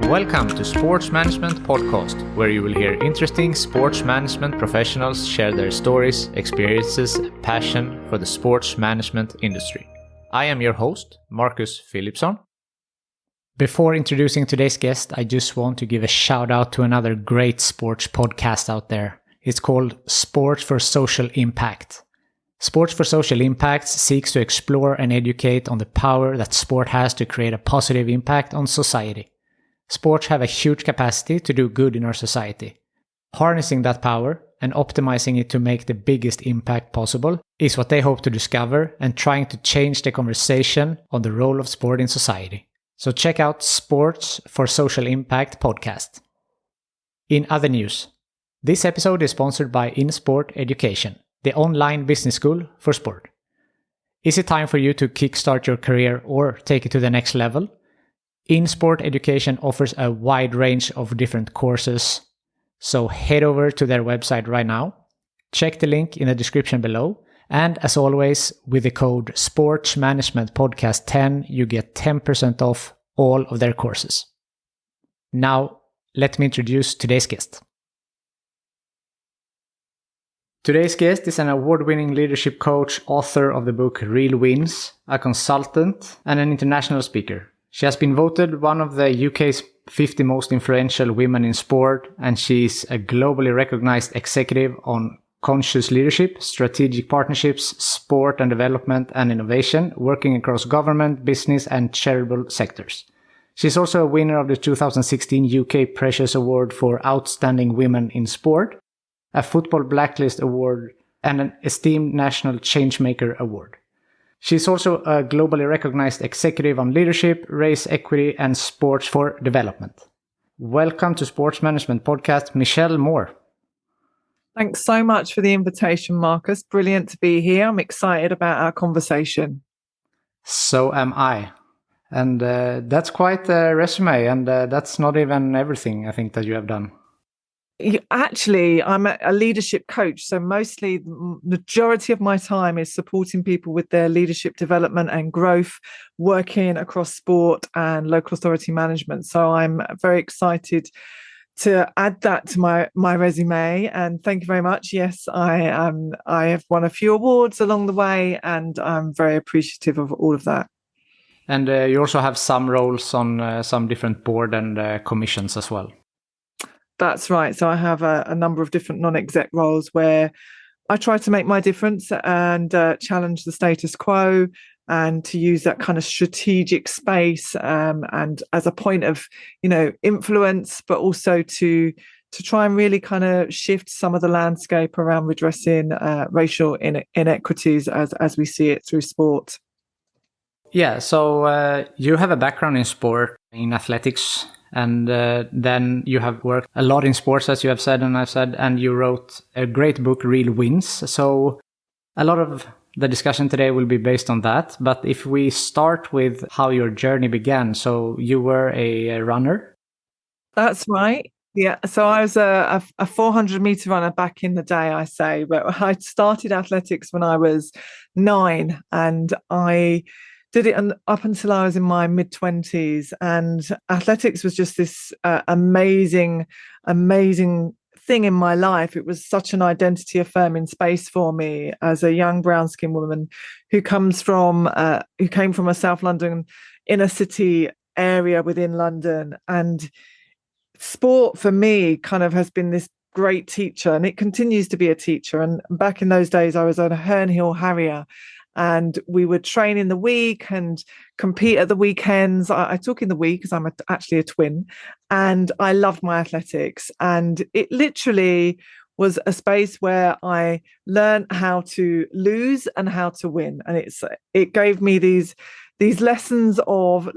Welcome to Sports Management Podcast, where you will hear interesting sports management professionals share their stories, experiences, and passion for the sports management industry. I am your host, Marcus Philipsson. Before introducing today's guest, I just want to give a shout out to another great sports podcast out there. It's called Sports for Social Impact. Sports for Social Impact seeks to explore and educate on the power that sport has to create a positive impact on society. Sports have a huge capacity to do good in our society. Harnessing that power and optimizing it to make the biggest impact possible is what they hope to discover, and trying to change the conversation on the role of sport in society. So check out Sports for Social Impact podcast. In other news, this episode is sponsored by InSport Education, the online business school for sport. Is it time for you to kickstart your career or take it to the next level? InSport Education offers a wide range of different courses, so head over to their website right now. Check the link in the description below, and as always, with the code SPORTSMANAGEMENTPODCAST10, you get 10% off all of their courses. Now, let me introduce today's guest. Today's guest is an award-winning leadership coach, author of the book Real Wins, a consultant, and an international speaker. She has been voted one of the UK's 50 most influential women in sport, and she is a globally recognized executive on conscious leadership, strategic partnerships, sport and development, and innovation, working across government, business, and charitable sectors. She's also a winner of the 2016 UK Precious Award for Outstanding Women in Sport, a Football Blacklist Award, and an esteemed National Changemaker Award. She's also a globally recognized executive on leadership, race equity, and sports for development. Welcome to Sports Management Podcast, Michelle Moore. Thanks so much for the invitation, Marcus. Brilliant to be here. I'm excited about our conversation. So am I. And that's quite a resume, and that's not even everything I think that you have done. Actually, I'm a leadership coach, so mostly the majority of my time is supporting people with their leadership development and growth, working across sport and local authority management. So I'm very excited to add that to my resume. And thank you very much. Yes, I have won a few awards along the way, and I'm very appreciative of all of that. And you also have some roles on some different board and commissions as well. That's right. So I have a number of different non-exec roles where I try to make my difference and challenge the status quo, and to use that kind of strategic space and as a point of, influence, but also to try and really kind of shift some of the landscape around redressing racial inequities as we see it through sport. Yeah, so you have a background in sport, in athletics. And then you have worked a lot in sports, as you have said, and I've said, and you wrote a great book, Real Wins. So a lot of the discussion today will be based on that. But if we start with how your journey began, so you were a runner? That's right. Yeah. So I was a 400-meter runner back in the day, I say. But I started athletics when I was 9, and I did it up until I was in my mid-20s, and athletics was just this amazing thing in my life. It was such an identity affirming space for me as a young brown skinned woman who came from a South London inner city area within London. And sport for me kind of has been this great teacher, and it continues to be a teacher. And back in those days, I was on a Herne Hill Harrier, and we would train in the week and compete at the weekends. I talk in the week because I'm actually a twin, and I loved my athletics. And it literally was a space where I learned how to lose and how to win. And it gave me these lessons of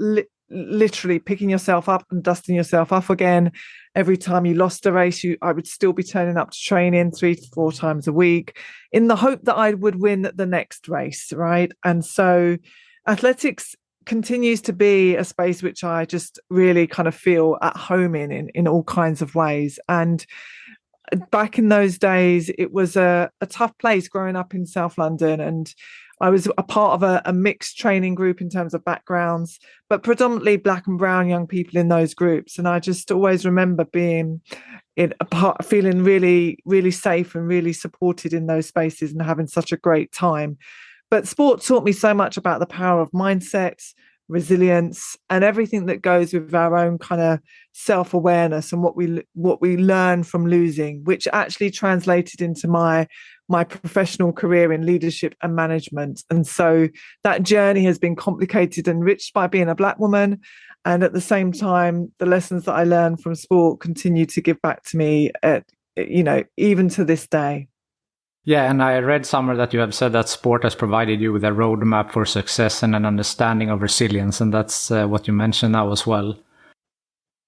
literally picking yourself up and dusting yourself off again. Every time you lost a race, I would still be turning up to training 3 to 4 times a week in the hope that I would win the next race, right? And so athletics continues to be a space which I just really kind of feel at home in all kinds of ways. And back in those days, it was a tough place growing up in South London, and I was a part of a mixed training group in terms of backgrounds, but predominantly black and brown young people in those groups. And I just always remember being feeling really, really safe and really supported in those spaces and having such a great time. But sport taught me so much about the power of mindsets, resilience, and everything that goes with our own kind of self-awareness and what we learn from losing, which actually translated into my professional career in leadership and management. And so that journey has been complicated and enriched by being a Black woman. And at the same time, the lessons that I learned from sport continue to give back to me even to this day. Yeah, and I read somewhere that you have said that sport has provided you with a roadmap for success and an understanding of resilience, and that's what you mentioned now as well.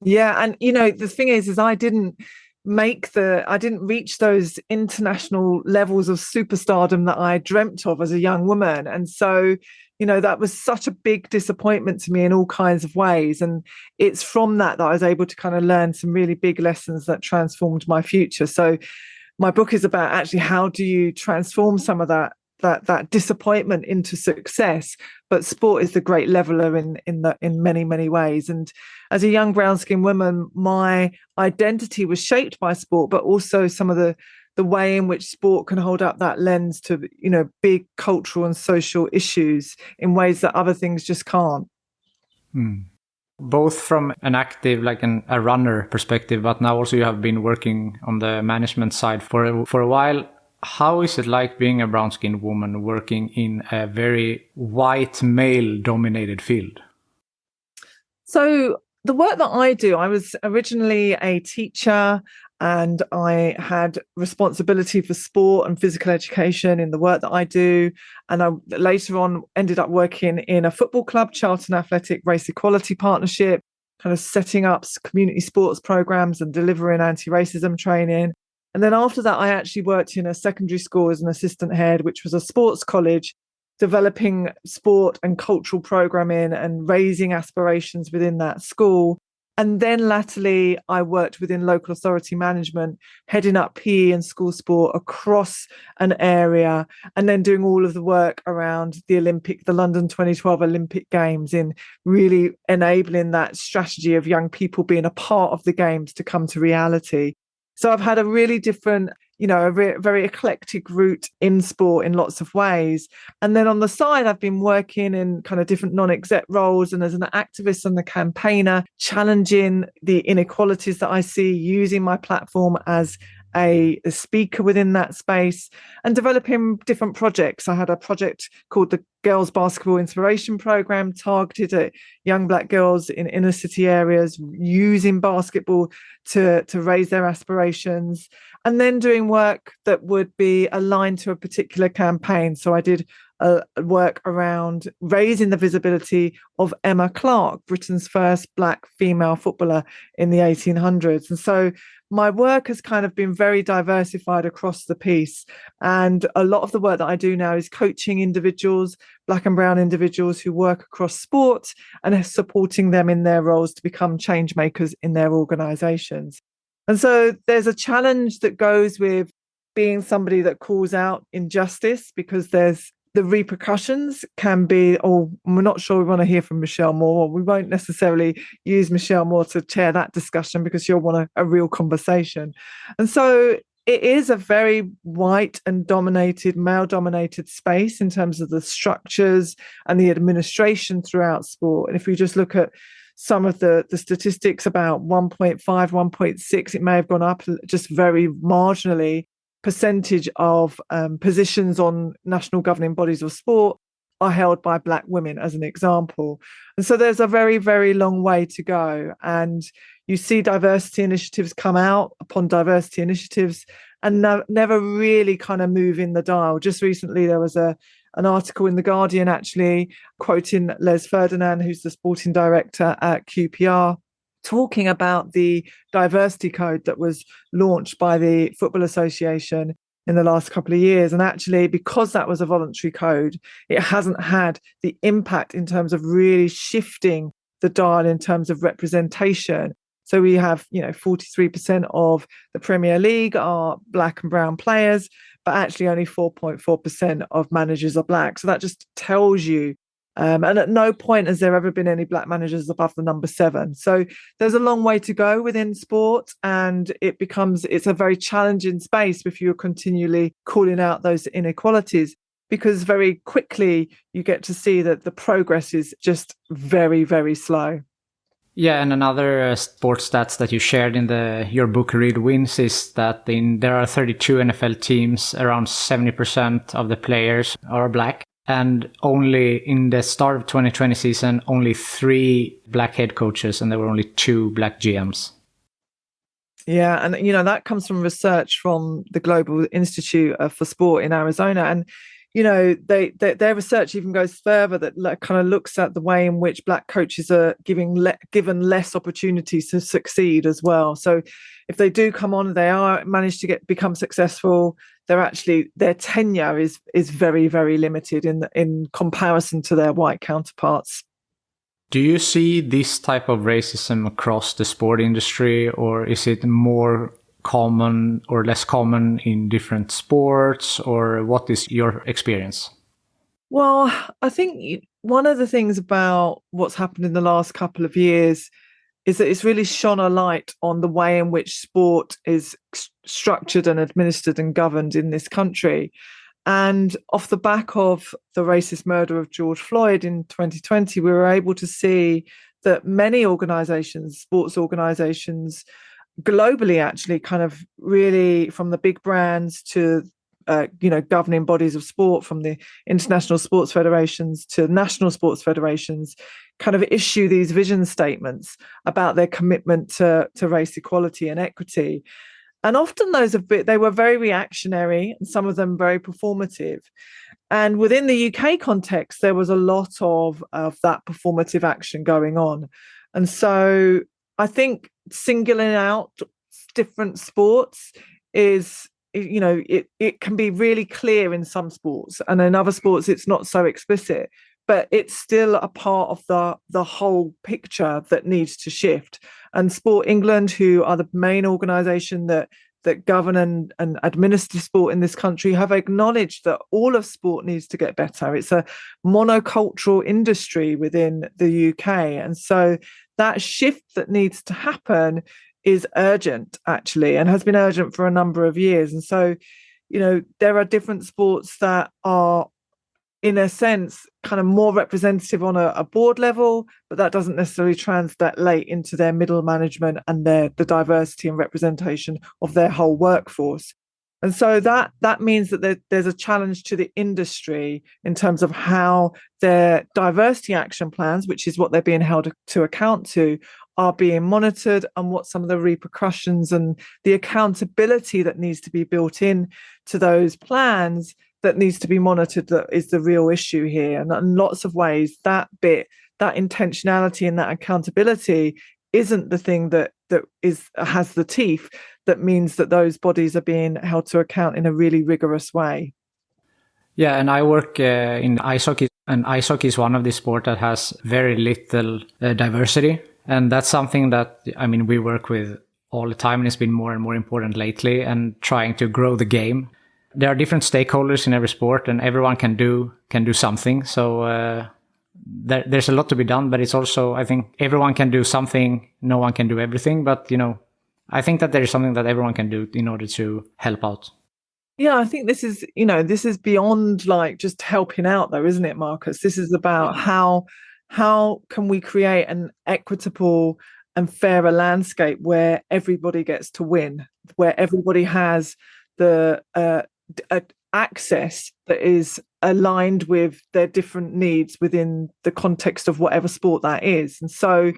Yeah, and the thing is I didn't reach those international levels of superstardom that I dreamt of as a young woman, and so that was such a big disappointment to me in all kinds of ways. And it's from that I was able to kind of learn some really big lessons that transformed my future. So my book is about actually how do you transform some of that disappointment into success. But sport is the great leveler in many, many ways. And as a young brown-skinned woman, my identity was shaped by sport, but also some of the way in which sport can hold up that lens to big cultural and social issues in ways that other things just can't. Both from an active, like a runner perspective, but now also you have been working on the management side for a while. How is it like being a brown-skinned woman working in a very white male-dominated field? So the work that I do, I was originally a teacher and I had responsibility for sport and physical education in the work that I do. And I later on ended up working in a football club, Charlton Athletic Race Equality Partnership, kind of setting up community sports programs and delivering anti-racism training. And then after that, I actually worked in a secondary school as an assistant head, which was a sports college, developing sport and cultural programming and raising aspirations within that school. And then latterly, I worked within local authority management, heading up PE and school sport across an area, and then doing all of the work around the London 2012 Olympic Games, in really enabling that strategy of young people being a part of the games to come to reality. So I've had a really different, a very eclectic route in sport in lots of ways. And then on the side, I've been working in kind of different non-exec roles and as an activist and a campaigner, challenging the inequalities that I see, using my platform as a speaker within that space and developing different projects. I had a project called the Girls Basketball Inspiration Program, targeted at young Black girls in inner city areas, using basketball to raise their aspirations, and then doing work that would be aligned to a particular campaign. So I did work around raising the visibility of Emma Clark, Britain's first Black female footballer in the 1800s. And so my work has kind of been very diversified across the piece. And a lot of the work that I do now is coaching individuals, Black and brown individuals who work across sport, and supporting them in their roles to become change makers in their organisations. And so there's a challenge that goes with being somebody that calls out injustice, because there's the repercussions can be, we're not sure we want to hear from Michelle Moore, or we won't necessarily use Michelle Moore to chair that discussion because she'll want a real conversation. And so it is a very white and male-dominated space in terms of the structures and the administration throughout sport. And if we just look at some of the statistics, about 1.5, 1.6, it may have gone up just very marginally, percentage of positions on national governing bodies of sport are held by Black women, as an example. And so there's a very, very long way to go. And you see diversity initiatives come out upon diversity initiatives and never really kind of move in the dial. Just recently, there was an article in The Guardian, actually, quoting Les Ferdinand, who's the sporting director at QPR, talking about the diversity code that was launched by the Football Association in the last couple of years. And actually, because that was a voluntary code, it hasn't had the impact in terms of really shifting the dial in terms of representation. So we have, 43% of the Premier League are black and brown players, but actually only 4.4% of managers are black. So that just tells you. And at no point has there ever been any black managers above the number 7. So there's a long way to go within sport, and it's a very challenging space if you're continually calling out those inequalities, because very quickly you get to see that the progress is just very, very slow. Yeah, and another sports stats that you shared in your book Real Wins is that there are 32 NFL teams, around 70% of the players are black. And only in the start of 2020 season, only 3 black head coaches, and there were only 2 black GMs. Yeah, and that comes from research from the Global Institute for Sport in Arizona, and their research even goes further, that kind of looks at the way in which black coaches are given less opportunities to succeed as well. So if they do come on, they are managed to become successful, their tenure is very, very limited in comparison to their white counterparts. Do you see this type of racism across the sport industry, or is it more common or less common in different sports, or what is your experience? Well, I think one of the things about what's happened in the last couple of years is that it's really shone a light on the way in which sport is structured and administered and governed in this country. And off the back of the racist murder of George Floyd in 2020, we were able to see that many organizations, sports organizations globally, actually kind of really, from the big brands to governing bodies of sport, from the international sports federations to national sports federations, kind of issue these vision statements about their commitment to race equality and equity. And often they were very reactionary, and some of them very performative. And within the UK context, there was a lot of that performative action going on. And so I think singling out different sports is, it can be really clear in some sports, and in other sports it's not so explicit, but it's still a part of the whole picture that needs to shift. And Sport England, who are the main organisation that govern and administer sport in this country, have acknowledged that all of sport needs to get better. It's a monocultural industry within the UK. And so that shift that needs to happen is urgent, actually, and has been urgent for a number of years. And so, there are different sports that are, in a sense, kind of more representative on a board level, but that doesn't necessarily translate into their middle management and the diversity and representation of their whole workforce. And so that means that there's a challenge to the industry in terms of how their diversity action plans, which is what they're being held to account to, are being monitored, and what some of the repercussions and the accountability that needs to be built in to those plans that needs to be monitored, that is the real issue here. And in lots of ways, that intentionality and that accountability isn't the thing that has the teeth that means that those bodies are being held to account in a really rigorous way. Yeah, and I work in ice hockey, and ice hockey is one of the sports that has very little diversity. And that's something that, we work with all the time, and it's been more and more important lately, and trying to grow the game. There are different stakeholders in every sport, and everyone can do something. So there's a lot to be done, but it's also, I think, everyone can do something. No one can do everything, but I think that there is something that everyone can do in order to help out. Yeah, I think this is beyond like just helping out, though, isn't it, Marcus? This is about how can we create an equitable and fairer landscape where everybody gets to win, where everybody has the access that is aligned with their different needs within the context of whatever sport that is. And so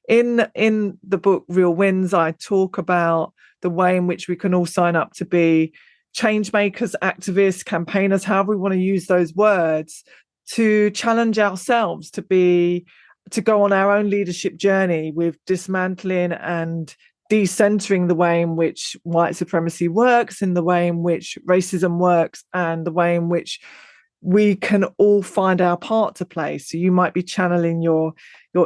in the book Real Wins, I talk about the way in which we can all sign up to be change makers, activists, campaigners, however we want to use those words, to challenge ourselves to go on our own leadership journey with dismantling and decentering the way in which white supremacy works, in the way in which racism works, and the way in which we can all find our part to play. So you might be channeling your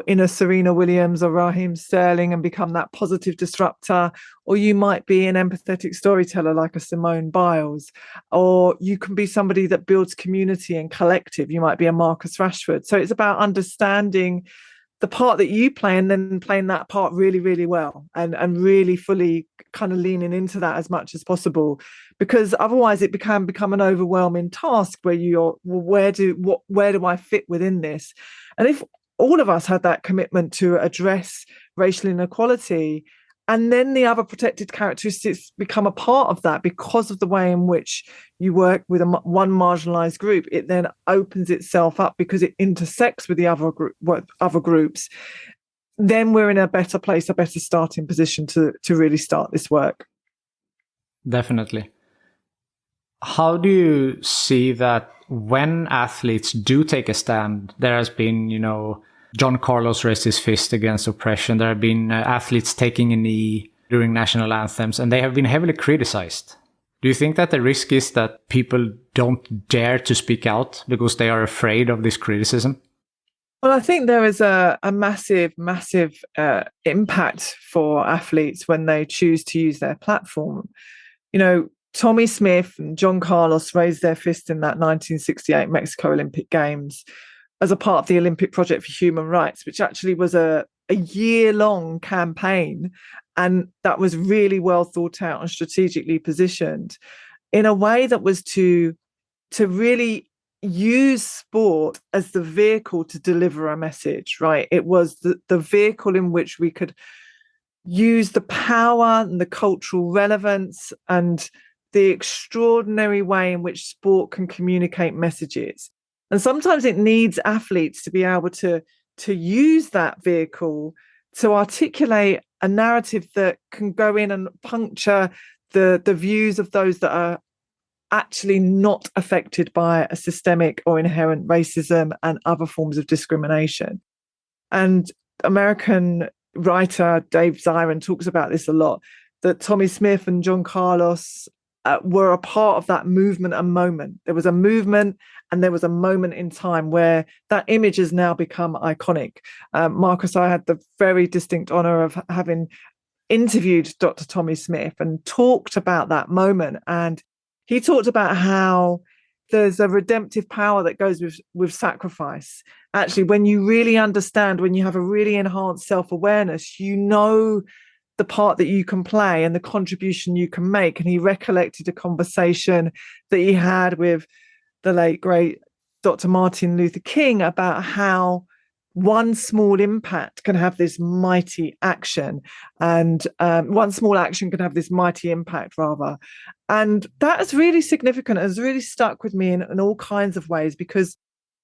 inner Serena Williams or Raheem Sterling and become that positive disruptor, or you might be an empathetic storyteller like a Simone Biles, or you can be somebody that builds community and collective. You might be a Marcus Rashford. So it's about understanding the part that you play and then playing that part really, really well and really fully kind of leaning into that as much as possible, because otherwise it can become an overwhelming task where you're, well, where do I fit within this? And if all of us had that commitment to address racial inequality, and then the other protected characteristics become a part of that because of the way in which you work with one marginalized group, it then opens itself up because it intersects with the other groups. Then we're in a better place, a better starting position to really start this work. Definitely. How do you see that when athletes do take a stand? There has been, John Carlos raised his fist against oppression. There have been athletes taking a knee during national anthems, and they have been heavily criticized. Do you think that the risk is that people don't dare to speak out because they are afraid of this criticism? Well, I think there is a massive, massive impact for athletes when they choose to use their platform. Tommy Smith and John Carlos raised their fist in that 1968 Mexico Olympic Games as a part of the Olympic Project for Human Rights, which actually was a year-long campaign, and that was really well thought out and strategically positioned in a way that was to really use sport as the vehicle to deliver a message, right? It was the vehicle in which we could use the power and the cultural relevance and the extraordinary way in which sport can communicate messages. And sometimes it needs athletes to be able to use that vehicle to articulate a narrative that can go in and puncture the views of those that are actually not affected by a systemic or inherent racism and other forms of discrimination. And American writer Dave Zirin talks about this a lot, that Tommy Smith and John Carlos were a part of that movement and moment. There was a movement and there was a moment in time where that image has now become iconic. Marcus, I had the very distinct honor of having interviewed Dr. Tommy Smith and talked about that moment. And he talked about how there's a redemptive power that goes with sacrifice. Actually, when you really understand, when you have a really enhanced self-awareness, the part that you can play and the contribution you can make. And he recollected a conversation that he had with the late, great Dr. Martin Luther King about how one small impact can have this mighty action, and one small action can have this mighty impact, rather. And that is really significant. It has really stuck with me in all kinds of ways, because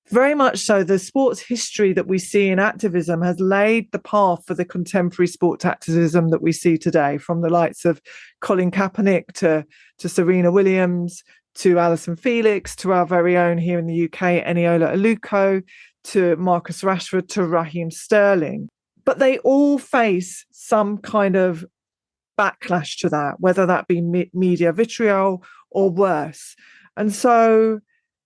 very much so, the sports history that we see in activism has laid the path for the contemporary sports activism that we see today, from the likes of Colin Kaepernick to Serena Williams, to Alison Felix, to our very own here in the UK, Eniola Aluko, to Marcus Rashford, to Raheem Sterling. But they all face some kind of backlash to that, whether that be media vitriol or worse. And so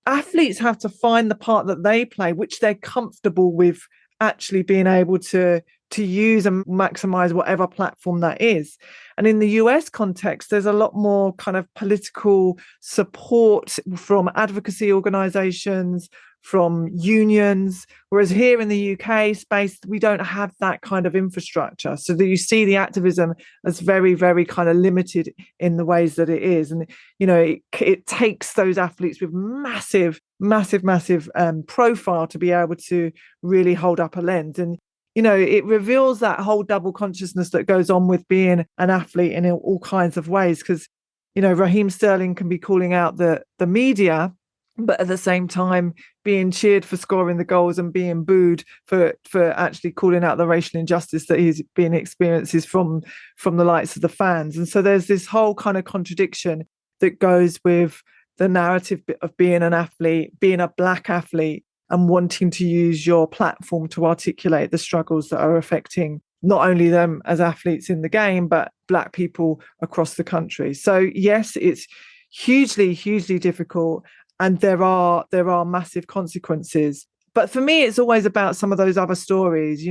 athletes have to find the part that they play, which they're comfortable with actually being able to use and maximize whatever platform that is. And in the US context, there's a lot more kind of political support from advocacy organizations, from unions, whereas here in the UK space, we don't have that kind of infrastructure. So that you see the activism as very, very kind of limited in the ways that it is. And, it takes those athletes with massive profile to be able to really hold up a lens. And, it reveals that whole double consciousness that goes on with being an athlete in all kinds of ways. Because, Raheem Sterling can be calling out the media, but at the same time being cheered for scoring the goals and being booed for actually calling out the racial injustice that he's been experiences from the likes of the fans. And so there's this whole kind of contradiction that goes with the narrative of being an athlete, being a Black athlete, and wanting to use your platform to articulate the struggles that are affecting not only them as athletes in the game, but Black people across the country. So yes, it's hugely, hugely difficult. and there are massive consequences. But for me, it's always about some of those other stories,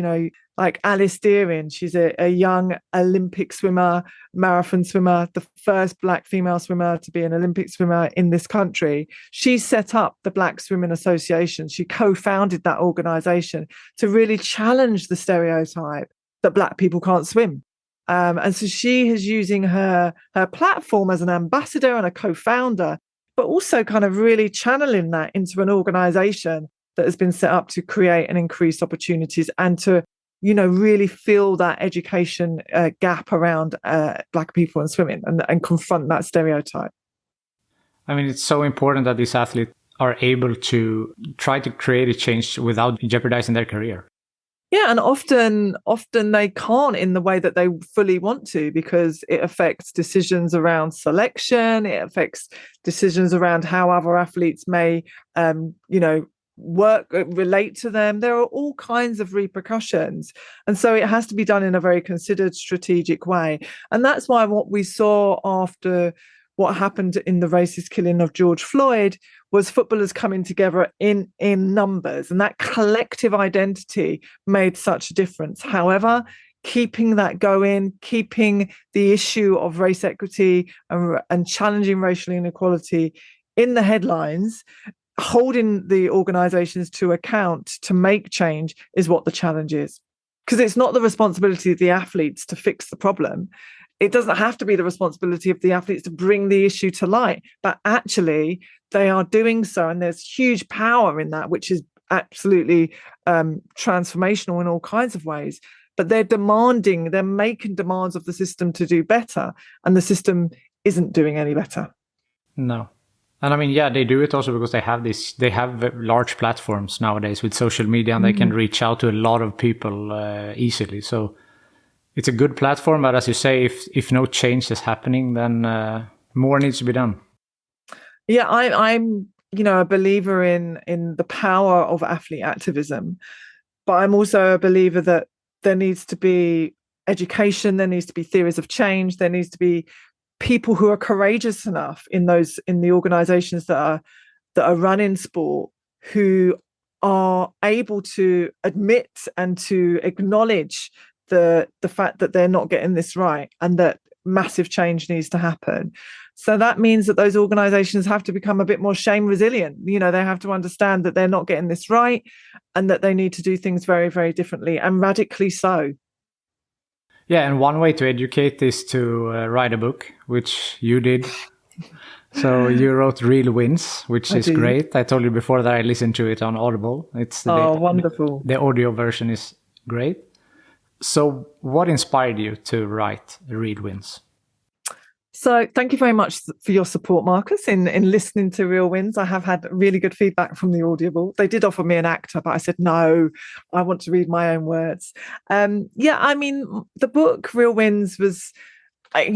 like Alice Dearing. She's a young Olympic swimmer, marathon swimmer, the first Black female swimmer to be an Olympic swimmer in this country. She set up the Black Swimming Association. She co-founded that organization to really challenge the stereotype that Black people can't swim. And so she is using her platform as an ambassador and a co-founder, but also kind of really channeling that into an organization that has been set up to create and increase opportunities and to, really fill that education gap around Black people and swimming and confront that stereotype. I mean, it's so important that these athletes are able to try to create a change without jeopardizing their career. Yeah, and often they can't in the way that they fully want to, because it affects decisions around selection. It affects decisions around how other athletes may, relate to them. There are all kinds of repercussions. And so it has to be done in a very considered, strategic way. And that's why what we saw after what happened in the racist killing of George Floyd was footballers coming together in numbers, and that collective identity made such a difference. However, keeping that going, keeping the issue of race equity and challenging racial inequality in the headlines, holding the organizations to account to make change is what the challenge is. Because it's not the responsibility of the athletes to fix the problem. It doesn't have to be the responsibility of the athletes to bring the issue to light, but actually they are doing so. And there's huge power in that, which is absolutely transformational in all kinds of ways. But they're making demands of the system to do better. And the system isn't doing any better. No. And I mean, yeah, they do it also because they have large platforms nowadays with social media, and they can reach out to a lot of people easily. So it's a good platform, but as you say, if no change is happening, then more needs to be done. Yeah, I'm a believer in the power of athlete activism, but I'm also a believer that there needs to be education, there needs to be theories of change, there needs to be people who are courageous enough in the organizations that are running sport, who are able to admit and to acknowledge the fact that they're not getting this right and that massive change needs to happen. So that means that those organizations have to become a bit more shame resilient. They have to understand that they're not getting this right and that they need to do things very, very differently, and radically so. Yeah, and one way to educate is to write a book, which you did. So you wrote Real Wins, which is great. I told you before that I listened to it on Audible. Wonderful. The audio version is great. So what inspired you to write Real Wins? So thank you very much for your support, Marcus, in listening to Real Wins. I have had really good feedback from the Audible. They did offer me an actor, but I said, no, I want to read my own words. The book Real Wins was, I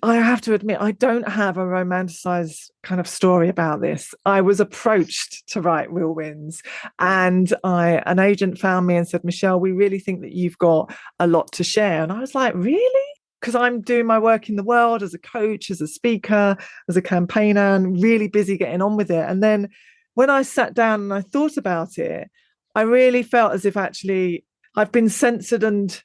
have to admit, I don't have a romanticized kind of story about this. I was approached to write Real Wins, and an agent found me and said, Michelle, we really think that you've got a lot to share. And I was like, really? Because I'm doing my work in the world as a coach, as a speaker, as a campaigner, and really busy getting on with it. And then when I sat down and I thought about it, I really felt as if actually I've been censored and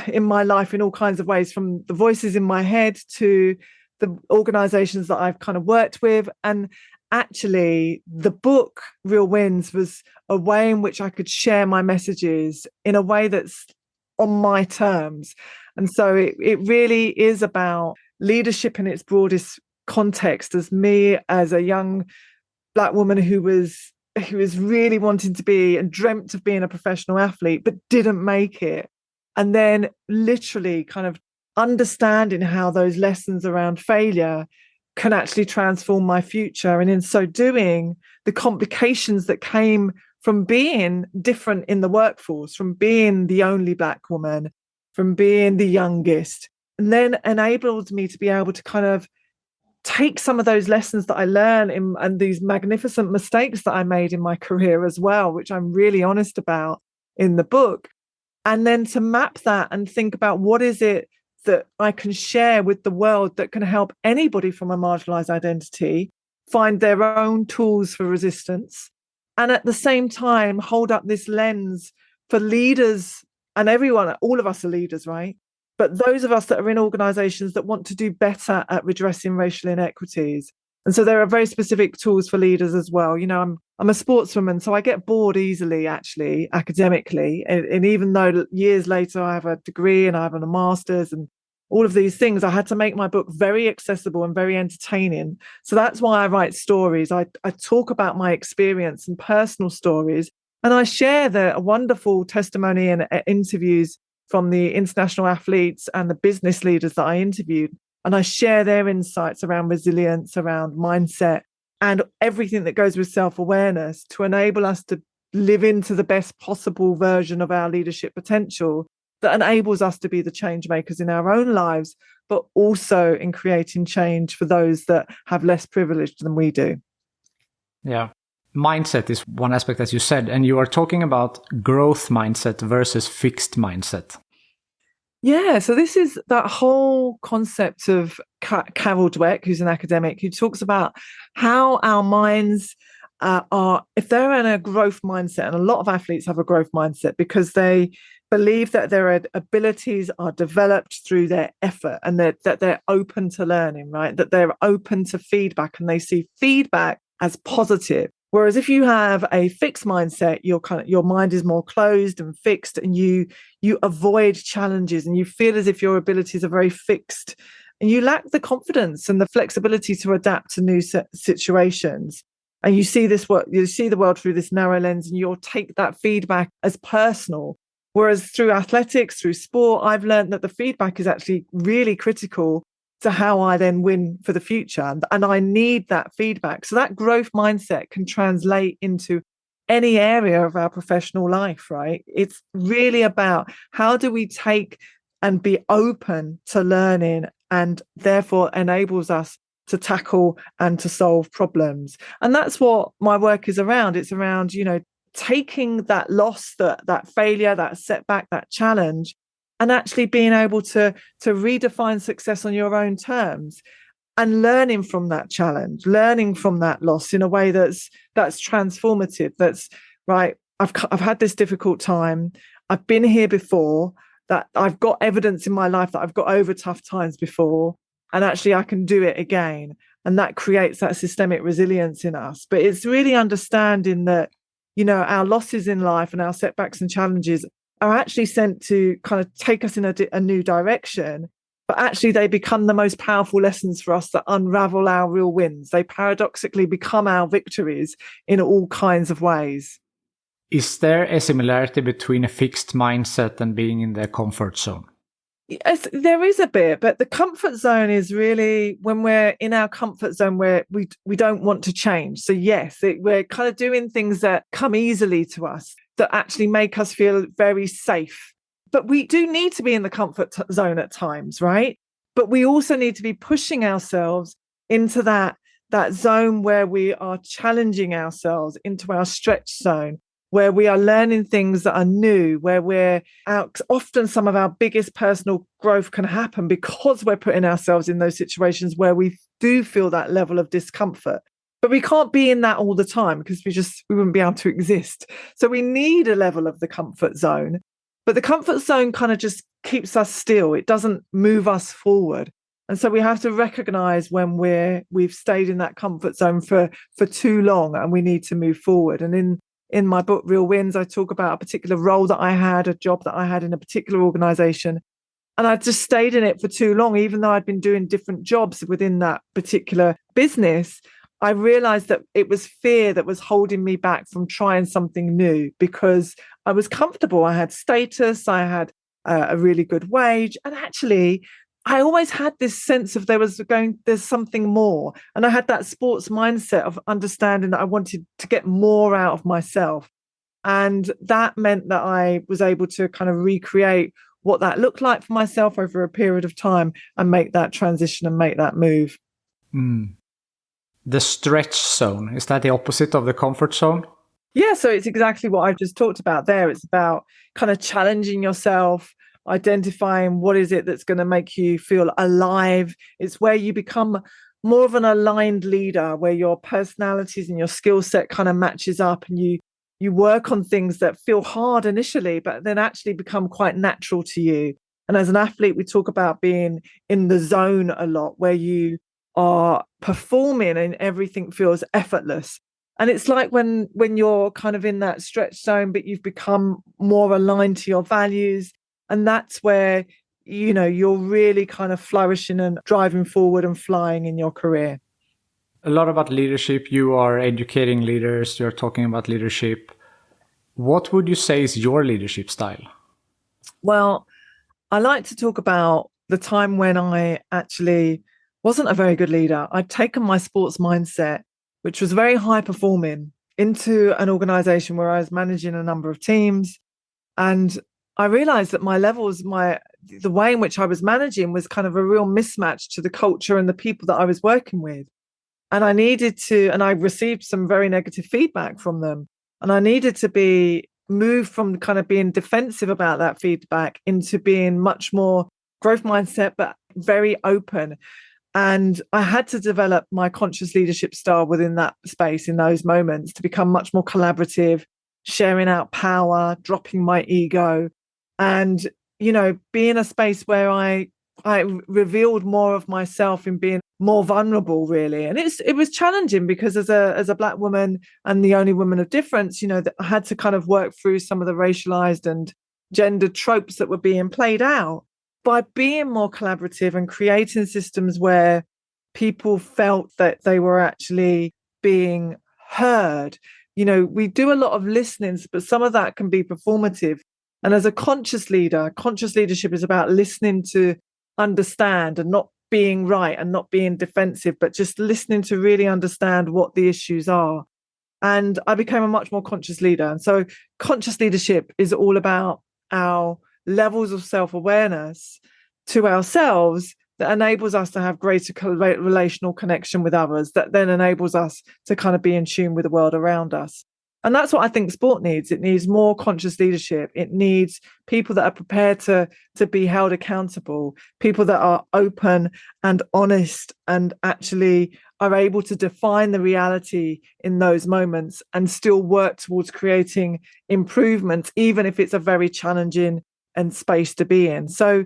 in my life in all kinds of ways, from the voices in my head to the organizations that I've kind of worked with. And actually the book Real Wins was a way in which I could share my messages in a way that's on my terms. And so it really is about leadership in its broadest context, as me as a young Black woman who was really wanting to be and dreamt of being a professional athlete, but didn't make it. And then literally kind of understanding how those lessons around failure can actually transform my future. And in so doing, the complications that came from being different in the workforce, from being the only Black woman, from being the youngest, and then enabled me to be able to kind of take some of those lessons that I learned and these magnificent mistakes that I made in my career as well, which I'm really honest about in the book, and then to map that and think about what is it that I can share with the world that can help anybody from a marginalized identity find their own tools for resistance, and at the same time hold up this lens for leaders and everyone. All of us are leaders, right? But those of us that are in organizations that want to do better at redressing racial inequities. And so there are very specific tools for leaders as well. You know, I'm a sportswoman, so I get bored easily, actually, academically. And even though years later I have a degree and I have a master's and all of these things, I had to make my book very accessible and very entertaining. So that's why I write stories. I talk about my experience and personal stories, and I share the wonderful testimony and interviews from the international athletes and the business leaders that I interviewed. And I share their insights around resilience, around mindset, and everything that goes with self-awareness to enable us to live into the best possible version of our leadership potential that enables us to be the change makers in our own lives, but also in creating change for those that have less privilege than we do. Yeah. Mindset is one aspect, as you said, and you are talking about growth mindset versus fixed mindset. Yeah, so this is that whole concept of Carol Dweck, who's an academic, who talks about how our minds are, if they're in a growth mindset, and a lot of athletes have a growth mindset because they believe that their abilities are developed through their effort and that they're open to learning, right? That they're open to feedback and they see feedback as positive. Whereas if you have a fixed mindset, your mind is more closed and fixed, and you avoid challenges and you feel as if your abilities are very fixed, and you lack the confidence and the flexibility to adapt to new situations. And you see the world through this narrow lens, and you'll take that feedback as personal. Whereas through athletics, through sport, I've learned that the feedback is actually really critical to how I then win for the future. And I need that feedback. So that growth mindset can translate into any area of our professional life, right? It's really about how do we take and be open to learning, and therefore enables us to tackle and to solve problems. And that's what my work is around. It's around, taking that loss, that failure, that setback, that challenge, and actually being able to redefine success on your own terms, and learning from that challenge, learning from that loss in a way that's transformative. That's right. I've had this difficult time. I've been here before. That I've got evidence in my life that I've got over tough times before, and actually I can do it again. And that creates that systemic resilience in us. But it's really understanding that, our losses in life and our setbacks and challenges are actually sent to kind of take us in a new direction, but actually they become the most powerful lessons for us that unravel our real wins. They paradoxically become our victories in all kinds of ways. Is there a similarity between a fixed mindset and being in the comfort zone? Yes, there is a bit, but the comfort zone is really when we're in our comfort zone where we don't want to change. So yes, we're kind of doing things that come easily to us, that actually make us feel very safe. But we do need to be in the comfort zone at times, right? But we also need to be pushing ourselves into that zone where we are challenging ourselves, into our stretch zone, where we are learning things that are new, where we're out. Often some of our biggest personal growth can happen because we're putting ourselves in those situations where we do feel that level of discomfort. But we can't be in that all the time because we wouldn't be able to exist. So we need a level of the comfort zone. But the comfort zone kind of just keeps us still. It doesn't move us forward. And so we have to recognize when we've stayed in that comfort zone for too long and we need to move forward. And in my book, Real Wins, I talk about a particular role that I had, a job that I had in a particular organization. And I just stayed in it for too long, even though I'd been doing different jobs within that particular business. I realized that it was fear that was holding me back from trying something new because I was comfortable. I had status, I had a really good wage. And actually, I always had this sense of there's something more. And I had that sports mindset of understanding that I wanted to get more out of myself. And that meant that I was able to kind of recreate what that looked like for myself over a period of time and make that transition and make that move. Mm. The stretch zone, is that the opposite of the comfort zone? Yeah, so it's exactly what I've just talked about there. It's about kind of challenging yourself, identifying what is it that's going to make you feel alive. It's where you become more of an aligned leader where your personalities and your skill set kind of matches up, and you work on things that feel hard initially, but then actually become quite natural to you. And as an athlete, we talk about being in the zone a lot, where you are performing and everything feels effortless. And it's like when you're kind of in that stretch zone, but you've become more aligned to your values. And that's where, you're really kind of flourishing and driving forward and flying in your career. A lot about leadership. You are educating leaders. You're talking about leadership. What would you say is your leadership style? Well, I like to talk about the time when I actually wasn't a very good leader. I'd taken my sports mindset, which was very high performing, into an organization where I was managing a number of teams. And I realized that my levels, the way in which I was managing was kind of a real mismatch to the culture and the people that I was working with. And I received some very negative feedback from them. And I needed to be moved from kind of being defensive about that feedback into being much more growth mindset, but very open. And I had to develop my conscious leadership style within that space in those moments to become much more collaborative, sharing out power, dropping my ego, and, be in a space where I revealed more of myself in being more vulnerable, really. And it was challenging because as a Black woman and the only woman of difference, that I had to kind of work through some of the racialized and gendered tropes that were being played out. By being more collaborative and creating systems where people felt that they were actually being heard. We do a lot of listenings, but some of that can be performative. And as a conscious leader, conscious leadership is about listening to understand and not being right and not being defensive, but just listening to really understand what the issues are. And I became a much more conscious leader. And so conscious leadership is all about our levels of self-awareness to ourselves that enables us to have greater relational connection with others, that then enables us to kind of be in tune with the world around us. And that's what I think sport needs. It needs more conscious leadership. It needs people that are prepared to be held accountable, people that are open and honest and actually are able to define the reality in those moments and still work towards creating improvements, even if it's a very challenging and space to be in. So,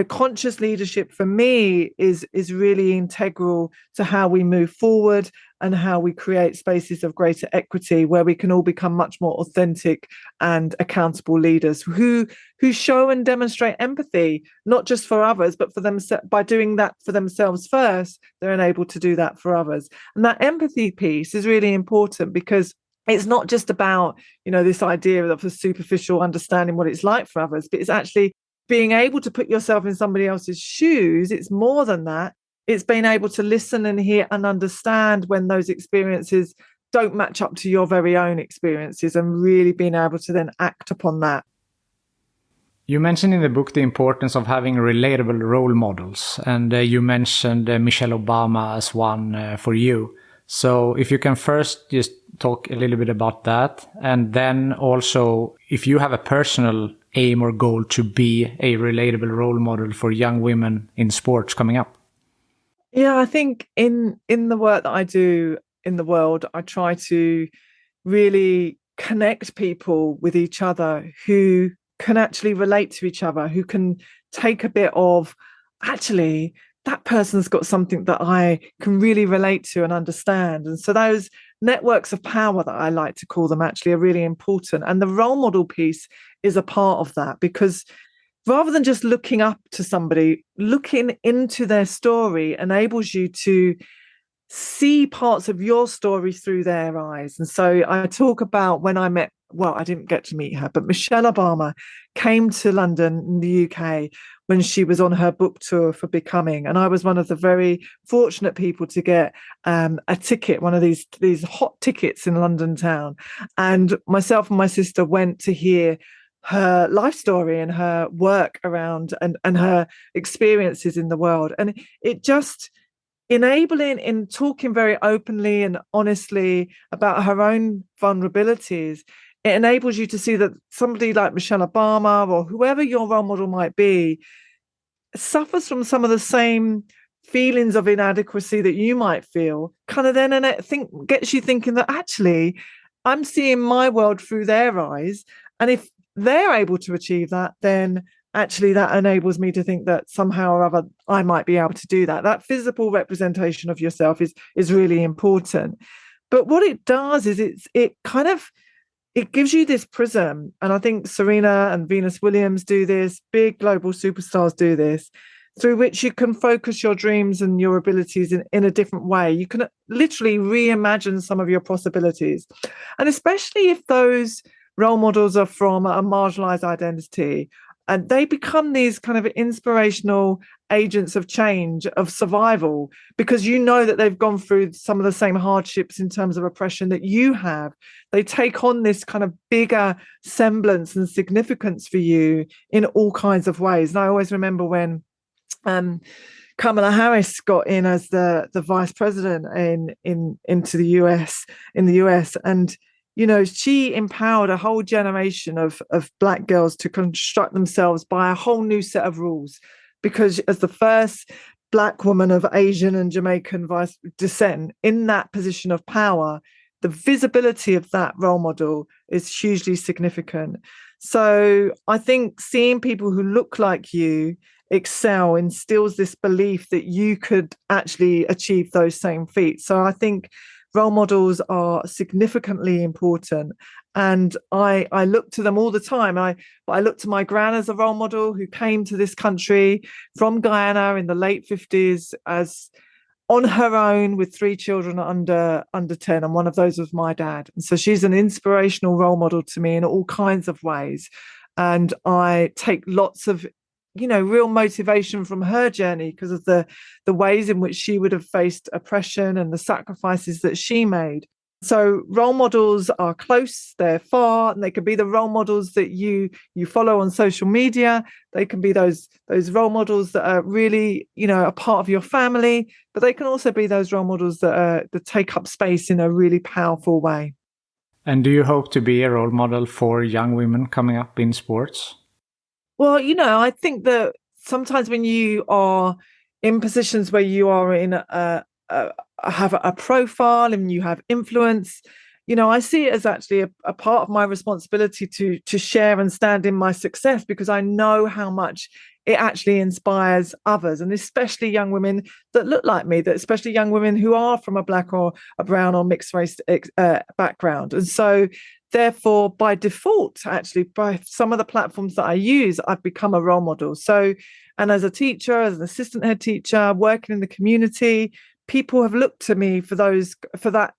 conscious leadership for me is really integral to how we move forward and how we create spaces of greater equity where we can all become much more authentic and accountable leaders who show and demonstrate empathy, not just for others, but for them. By doing that for themselves first, they're enabled to do that for others. And that empathy piece is really important because it's not just about, this idea of a superficial understanding what it's like for others, but it's actually being able to put yourself in somebody else's shoes. It's more than that. It's being able to listen and hear and understand when those experiences don't match up to your very own experiences and really being able to then act upon that. You mentioned in the book the importance of having relatable role models, and you mentioned Michelle Obama as one for you. So if you can first just talk a little bit about that, and then also if you have a personal aim or goal to be a relatable role model for young women in sports coming up. Yeah, I think in the work that I do in the world, I try to really connect people with each other who can actually relate to each other, who can take a bit of, actually, that person's got something that I can really relate to and understand. And so those networks of power that I like to call them actually are really important. And the role model piece is a part of that, because rather than just looking up to somebody, looking into their story enables you to see parts of your story through their eyes. And so I talk about when I met, well, I didn't get to meet her, but Michelle Obama came to London in the UK when she was on her book tour for Becoming. And I was one of the very fortunate people to get a ticket, one of these hot tickets in London town. And myself and my sister went to hear her life story and her work around and her experiences in the world. And it just enabling in talking very openly and honestly about her own vulnerabilities, it enables you to see that somebody like Michelle Obama or whoever your role model might be suffers from some of the same feelings of inadequacy that you might feel, kind of then gets you thinking that actually I'm seeing my world through their eyes. And if they're able to achieve that, then actually that enables me to think that somehow or other I might be able to do that. That physical representation of yourself is really important. But what it does is it gives you this prism. And I think Serena and Venus Williams do this, big global superstars do this, through which you can focus your dreams and your abilities in a different way. You can literally reimagine some of your possibilities. And especially if those role models are from a marginalized identity, and they become these kind of inspirational agents of change, of survival, because you know that they've gone through some of the same hardships in terms of oppression that you have. They take on this kind of bigger semblance and significance for you in all kinds of ways. And I always remember when Kamala Harris got in as the vice president into the US, and she empowered a whole generation of Black girls to construct themselves by a whole new set of rules, because as the first Black woman of Asian and Jamaican descent in that position of power, the visibility of that role model is hugely significant. So I think seeing people who look like you excel instills this belief that you could actually achieve those same feats. So I think role models are significantly important, and I look to them all the time. I look to my gran as a role model, who came to this country from Guyana in the late 50s as on her own with 3 children under 10, and one of those was my dad. And so she's an inspirational role model to me in all kinds of ways, and I take lots of real motivation from her journey because of the ways in which she would have faced oppression and the sacrifices that she made. So role models are close, they're far, and they can be the role models that you follow on social media. They can be those role models that are really, a part of your family, but they can also be those role models that take up space in a really powerful way. And do you hope to be a role model for young women coming up in sports? Well, I think that sometimes when you are in positions where you are in have a profile and you have influence, I see it as actually a part of my responsibility to share and stand in my success, because I know how much it actually inspires others, and especially young women that look like me, that especially young women who are from a Black or a brown or mixed race background. And so therefore, by default, actually, by some of the platforms that I use, I've become a role model. So, and as a teacher, as an assistant head teacher, working in the community, people have looked to me for that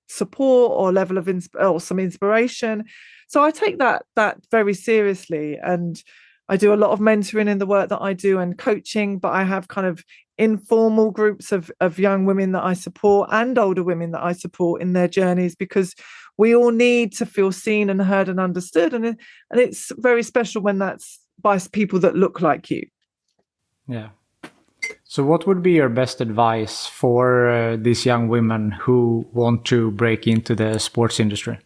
support or level of or some inspiration. So I take that very seriously, and I do a lot of mentoring in the work that I do and coaching, but I have kind of informal groups of young women that I support and older women that I support in their journeys, because we all need to feel seen and heard and understood. And it's very special when that's by people that look like you. Yeah. So what would be your best advice for these young women who want to break into the sports industry?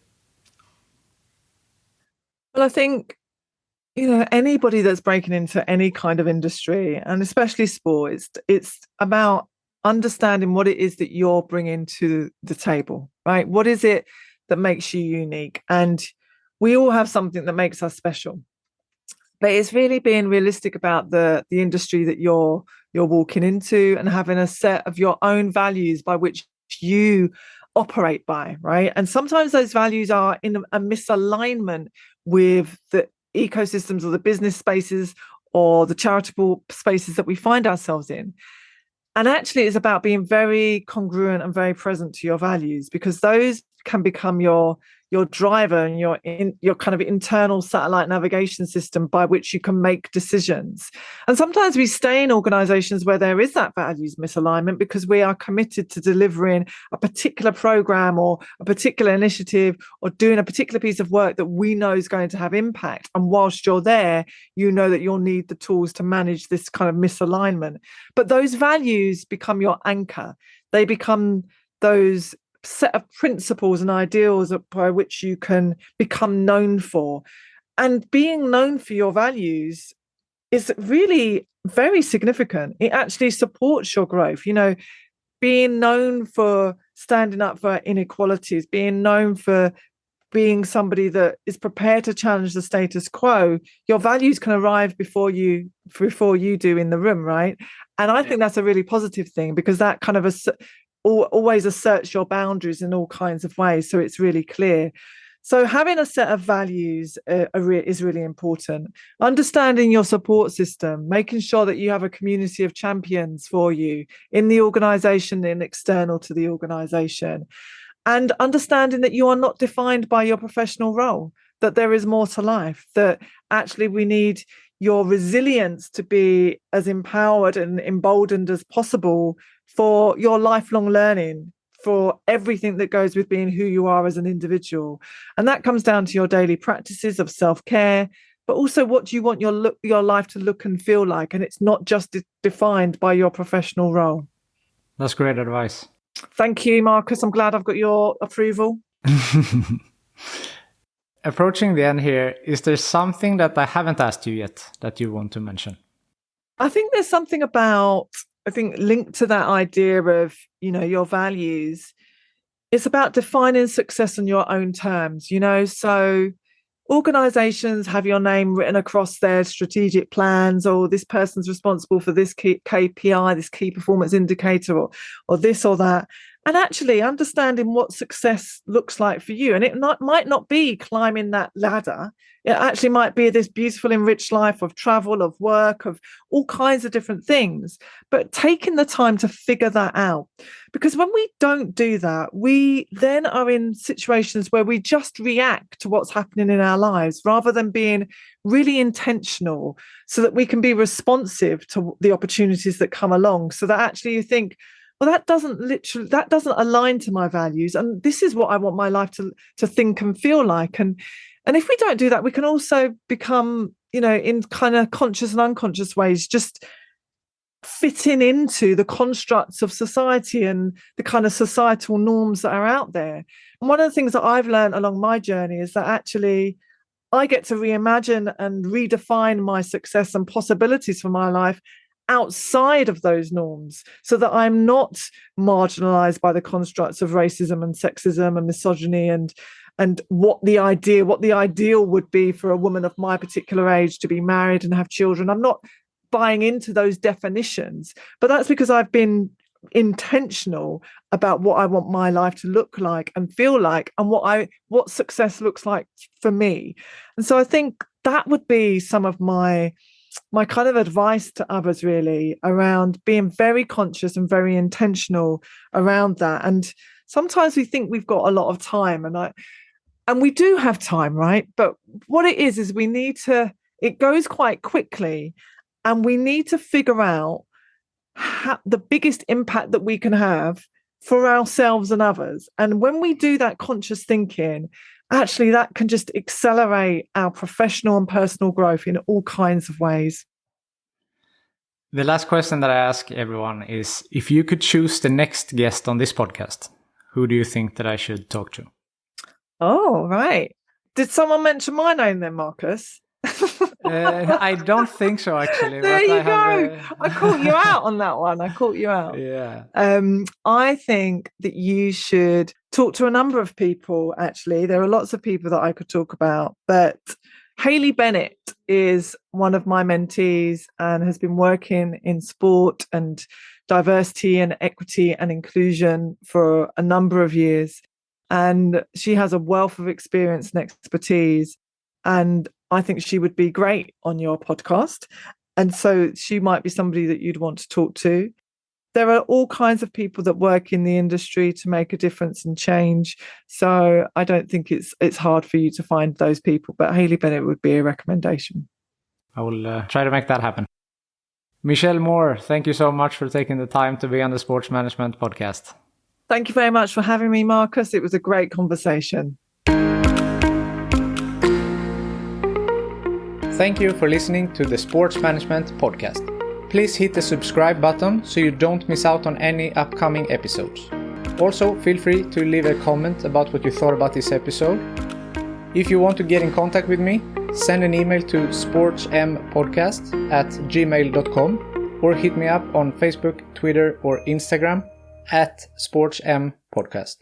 Well, I think, anybody that's breaking into any kind of industry, and especially sports, it's about understanding what it is that you're bringing to the table, right? What is it that makes you unique? And we all have something that makes us special. But it's really being realistic about the industry that you're walking into, and having a set of your own values by which you operate by, right? And sometimes those values are in a misalignment with the ecosystems or the business spaces or the charitable spaces that we find ourselves in. And actually, it's about being very congruent and very present to your values, because those can become your driver and your kind of internal satellite navigation system by which you can make decisions. And sometimes we stay in organizations where there is that values misalignment because we are committed to delivering a particular program or a particular initiative or doing a particular piece of work that we know is going to have impact. And whilst you're there, you know that you'll need the tools to manage this kind of misalignment. But those values become your anchor. They become those set of principles and ideals by which you can become known for. And being known for your values is really very significant. It actually supports your growth. Being known for standing up for inequalities, being known for being somebody that is prepared to challenge the status quo, your values can arrive before you do in the room, right? And I think that's a really positive thing, because that kind of always asserts your boundaries in all kinds of ways. So it's really clear. So having a set of values is really important. Understanding your support system, making sure that you have a community of champions for you in the organization and external to the organization. And understanding that you are not defined by your professional role, that there is more to life, that actually we need your resilience to be as empowered and emboldened as possible for your lifelong learning, for everything that goes with being who you are as an individual. And that comes down to your daily practices of self-care, but also what do you want your life to look and feel like. And it's not just defined by your professional role. That's great advice. Thank you, Marcus. I'm glad I've got your approval. Approaching the end here, is there something that I haven't asked you yet that you want to mention? I think there's something linked to that idea of, your values. It's about defining success on your own terms, so organizations have your name written across their strategic plans, or this person's responsible for this KPI, this key performance indicator, or this or that. And actually understanding what success looks like for you. And it might not be climbing that ladder. It actually might be this beautiful, enriched life of travel, of work, of all kinds of different things. But taking the time to figure that out. Because when we don't do that, we then are in situations where we just react to what's happening in our lives rather than being really intentional, so that we can be responsive to the opportunities that come along. So that actually you think, well, that doesn't align to my values, and this is what I want my life to think and feel like. And if we don't do that, we can also become, in kind of conscious and unconscious ways, just fitting into the constructs of society and the kind of societal norms that are out there. And one of the things that I've learned along my journey is that actually I get to reimagine and redefine my success and possibilities for my life outside of those norms, so that I'm not marginalized by the constructs of racism and sexism and misogyny and what the ideal would be for a woman of my particular age to be married and have children. I'm not buying into those definitions, but that's because I've been intentional about what I want my life to look like and feel like, and what success looks like for me. And so I think that would be some of my kind of advice to others, really, around being very conscious and very intentional around that. And sometimes we think we've got a lot of time, and we do have time, right? But what it is it goes quite quickly, and we need to figure out the biggest impact that we can have for ourselves and others. And when we do that conscious thinking, actually that can just accelerate our professional and personal growth in all kinds of ways. The last question that I ask everyone is, if you could choose the next guest on this podcast, who do you think that I should talk to? Oh, right. Did someone mention my name then, Marcus? I don't think so, actually. There you go. I caught you out on that one. I caught you out. Yeah. I think that you should talk to a number of people, actually. There are lots of people that I could talk about, but Hayley Bennett is one of my mentees and has been working in sport and diversity and equity and inclusion for a number of years. And she has a wealth of experience and expertise. And I think she would be great on your podcast. And so she might be somebody that you'd want to talk to. There are all kinds of people that work in the industry to make a difference and change. So I don't think it's hard for you to find those people. But Hayley Bennett would be a recommendation. I will try to make that happen. Michelle Moore, thank you so much for taking the time to be on the Sports Management Podcast. Thank you very much for having me, Marcus. It was a great conversation. Thank you for listening to the Sports Management Podcast. Please hit the subscribe button so you don't miss out on any upcoming episodes. Also, feel free to leave a comment about what you thought about this episode. If you want to get in contact with me, send an email to sportsmpodcast@gmail.com or hit me up on Facebook, Twitter or Instagram @sportsmpodcast.